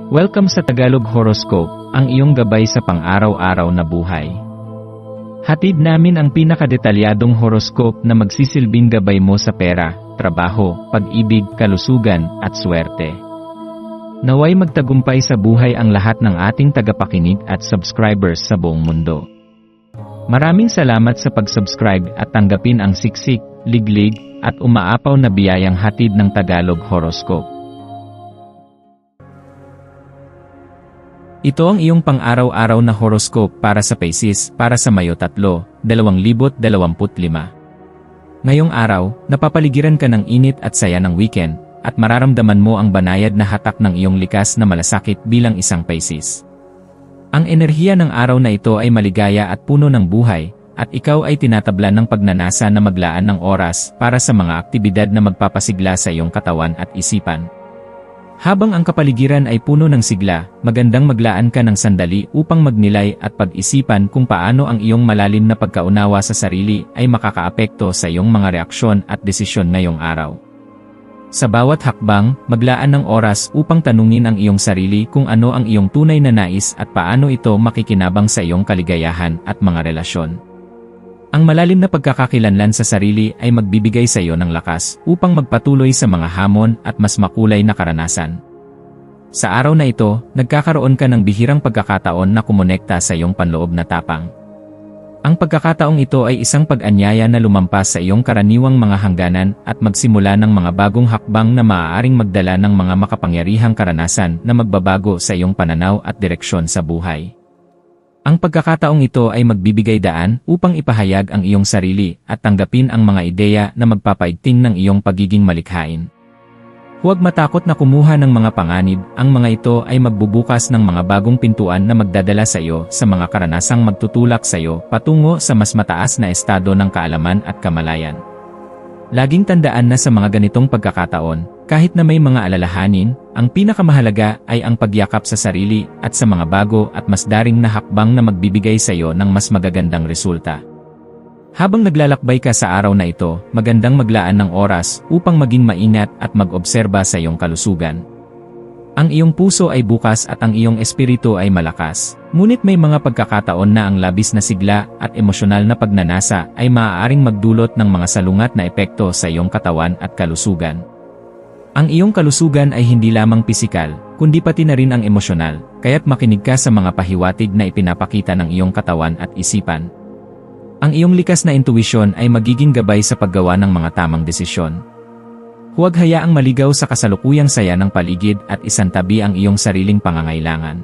Welcome sa Tagalog Horoscope, ang iyong gabay sa pang-araw-araw na buhay. Hatid namin ang pinakadetalyadong horoscope na magsisilbing gabay mo sa pera, trabaho, pag-ibig, kalusugan, at swerte. Naway magtagumpay sa buhay ang lahat ng ating tagapakinig at subscribers sa buong mundo. Maraming salamat sa pag-subscribe at tanggapin ang siksik, liglig, at umaapaw na biyayang hatid ng Tagalog Horoscope. Ito ang iyong pang-araw-araw na horoscope para sa Pisces para sa Mayo 3, 2025. Ngayong araw, napapaligiran ka ng init at saya ng weekend, at mararamdaman mo ang banayad na hatak ng iyong likas na malasakit bilang isang Pisces. Ang enerhiya ng araw na ito ay maligaya at puno ng buhay, at ikaw ay tinatablan ng pagnanasa na maglaan ng oras para sa mga aktibidad na magpapasigla sa iyong katawan at isipan. Habang ang kapaligiran ay puno ng sigla, magandang maglaan ka ng sandali upang magnilay at pag-isipan kung paano ang iyong malalim na pagkaunawa sa sarili ay makakaapekto sa iyong mga reaksyon at desisyon ngayong araw. Sa bawat hakbang, maglaan ng oras upang tanungin ang iyong sarili kung ano ang iyong tunay na nais at paano ito makikinabang sa iyong kaligayahan at mga relasyon. Ang malalim na pagkakakilanlan sa sarili ay magbibigay sa iyo ng lakas upang magpatuloy sa mga hamon at mas makulay na karanasan. Sa araw na ito, nagkakaroon ka ng bihirang pagkakataon na kumonekta sa iyong panloob na tapang. Ang pagkakataong ito ay isang pag-anyaya na lumampas sa iyong karaniwang mga hangganan at magsimula ng mga bagong hakbang na maaaring magdala ng mga makapangyarihang karanasan na magbabago sa iyong pananaw at direksyon sa buhay. Ang pagkakataong ito ay magbibigay daan upang ipahayag ang iyong sarili at tanggapin ang mga ideya na magpapaigting ng iyong pagiging malikhain. Huwag matakot na kumuha ng mga panganib, ang mga ito ay magbubukas ng mga bagong pintuan na magdadala sa iyo sa mga karanasang magtutulak sa iyo patungo sa mas mataas na estado ng kaalaman at kamalayan. Laging tandaan na sa mga ganitong pagkakataon, kahit na may mga alalahanin, ang pinakamahalaga ay ang pagyakap sa sarili at sa mga bago at mas daring na hakbang na magbibigay sa iyo ng mas magagandang resulta. Habang naglalakbay ka sa araw na ito, magandang maglaan ng oras upang maging maingat at mag-obserba sa iyong kalusugan. Ang iyong puso ay bukas at ang iyong espiritu ay malakas, ngunit may mga pagkakataon na ang labis na sigla at emosyonal na pagnanasa ay maaaring magdulot ng mga salungat na epekto sa iyong katawan at kalusugan. Ang iyong kalusugan ay hindi lamang pisikal, kundi pati na rin ang emosyonal, kaya't makinig ka sa mga pahiwatig na ipinapakita ng iyong katawan at isipan. Ang iyong likas na intuwisyon ay magiging gabay sa paggawa ng mga tamang desisyon. Huwag hayaang maligaw sa kasalukuyang saya ng paligid at isantabi ang iyong sariling pangangailangan.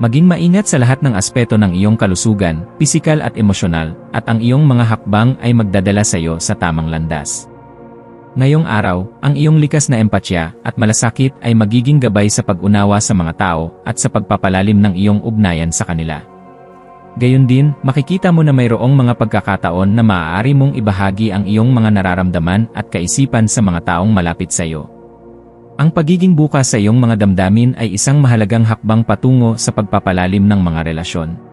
Maging maingat sa lahat ng aspeto ng iyong kalusugan, pisikal at emosyonal, at ang iyong mga hakbang ay magdadala sa iyo sa tamang landas. Ngayong araw, ang iyong likas na empatya at malasakit ay magiging gabay sa pag-unawa sa mga tao at sa pagpapalalim ng iyong ugnayan sa kanila. Gayon din, makikita mo na mayroong mga pagkakataon na maaari mong ibahagi ang iyong mga nararamdaman at kaisipan sa mga taong malapit sa iyo. Ang pagiging bukas sa iyong mga damdamin ay isang mahalagang hakbang patungo sa pagpapalalim ng mga relasyon.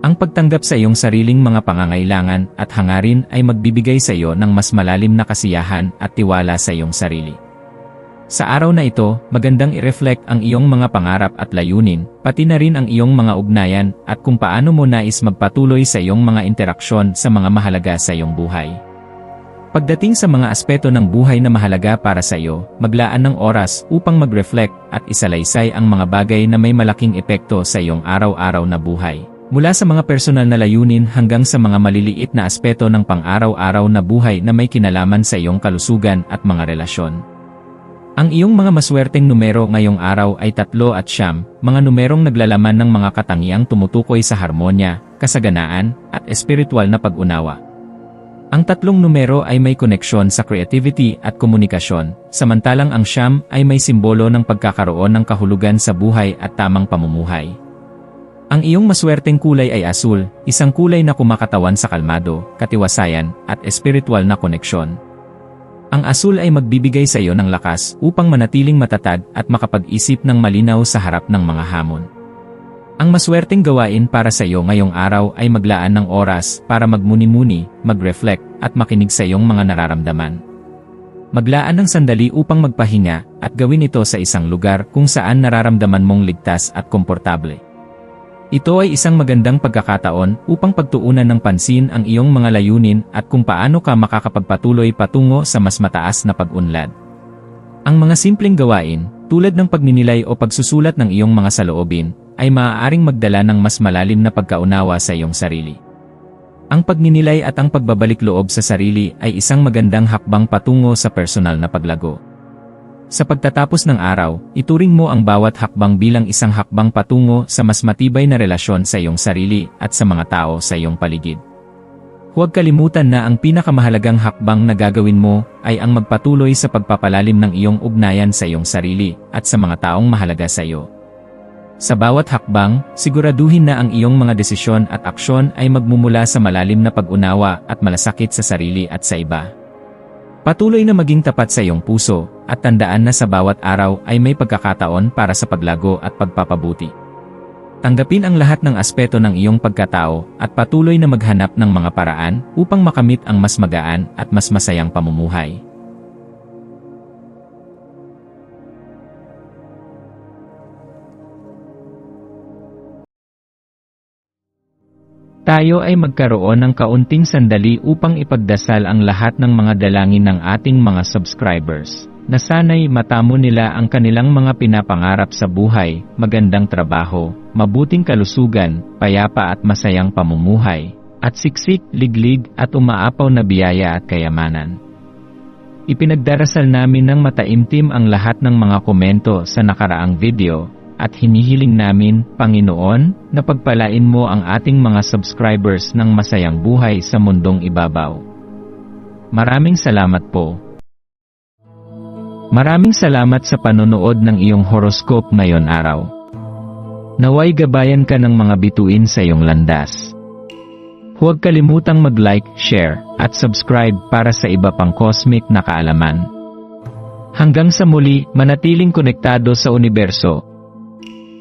Ang pagtanggap sa iyong sariling mga pangangailangan at hangarin ay magbibigay sa iyo ng mas malalim na kasiyahan at tiwala sa iyong sarili. Sa araw na ito, magandang i-reflect ang iyong mga pangarap at layunin, pati na rin ang iyong mga ugnayan at kung paano mo nais magpatuloy sa iyong mga interaksyon sa mga mahalaga sa iyong buhay. Pagdating sa mga aspeto ng buhay na mahalaga para sa iyo, maglaan ng oras upang mag-reflect at isalaysay ang mga bagay na may malaking epekto sa iyong araw-araw na buhay. Mula sa mga personal na layunin hanggang sa mga maliliit na aspeto ng pang-araw-araw na buhay na may kinalaman sa iyong kalusugan at mga relasyon. Ang iyong mga maswerteng numero ngayong araw ay 3 at 9, mga numerong naglalaman ng mga katangiang tumutukoy sa harmonya, kasaganaan, at espiritual na pag-unawa. Ang 3 numero ay may koneksyon sa creativity at komunikasyon, samantalang ang 9 ay may simbolo ng pagkakaroon ng kahulugan sa buhay at tamang pamumuhay. Ang iyong maswerteng kulay ay asul, isang kulay na kumakatawan sa kalmado, katiwasayan, at espiritual na koneksyon. Ang asul ay magbibigay sa iyo ng lakas upang manatiling matatag at makapag-isip ng malinaw sa harap ng mga hamon. Ang maswerteng gawain para sa iyo ngayong araw ay maglaan ng oras para magmuni-muni, mag-reflect, at makinig sa iyong mga nararamdaman. Maglaan ng sandali upang magpahinga at gawin ito sa isang lugar kung saan nararamdaman mong ligtas at komportable. Ito ay isang magandang pagkakataon upang pagtuunan ng pansin ang iyong mga layunin at kung paano ka makakapagpatuloy patungo sa mas mataas na pag-unlad. Ang mga simpleng gawain, tulad ng pagninilay o pagsusulat ng iyong mga saloobin, ay maaaring magdala ng mas malalim na pagkaunawa sa iyong sarili. Ang pagninilay at ang pagbabalik loob sa sarili ay isang magandang hakbang patungo sa personal na paglago. Sa pagtatapos ng araw, ituring mo ang bawat hakbang bilang isang hakbang patungo sa mas matibay na relasyon sa iyong sarili at sa mga tao sa iyong paligid. Huwag kalimutan na ang pinakamahalagang hakbang na gagawin mo ay ang magpatuloy sa pagpapalalim ng iyong ugnayan sa iyong sarili at sa mga taong mahalaga sa iyo. Sa bawat hakbang, siguraduhin na ang iyong mga desisyon at aksyon ay magmumula sa malalim na pag-unawa at malasakit sa sarili at sa iba. Patuloy na maging tapat sa iyong puso, at tandaan na sa bawat araw ay may pagkakataon para sa paglago at pagpapabuti. Tanggapin ang lahat ng aspeto ng iyong pagkatao at patuloy na maghanap ng mga paraan upang makamit ang mas magaan at mas masayang pamumuhay. Tayo ay magkaroon ng kaunting sandali upang ipagdasal ang lahat ng mga dalangin ng ating mga subscribers, na sana'y matamo nila ang kanilang mga pinapangarap sa buhay, magandang trabaho, mabuting kalusugan, payapa at masayang pamumuhay, at siksik, liglig at umaapaw na biyaya at kayamanan. Ipinagdarasal namin ng mataimtim ang lahat ng mga komento sa nakaraang video, at hinihiling namin, Panginoon, na pagpalain mo ang ating mga subscribers ng masayang buhay sa mundong ibabaw. Maraming salamat po. Maraming salamat sa panonood ng iyong horoscope ngayon araw. Naway gabayan ka ng mga bituin sa iyong landas. Huwag kalimutang mag-like, share, at subscribe para sa iba pang cosmic na kaalaman. Hanggang sa muli, manatiling konektado sa universo.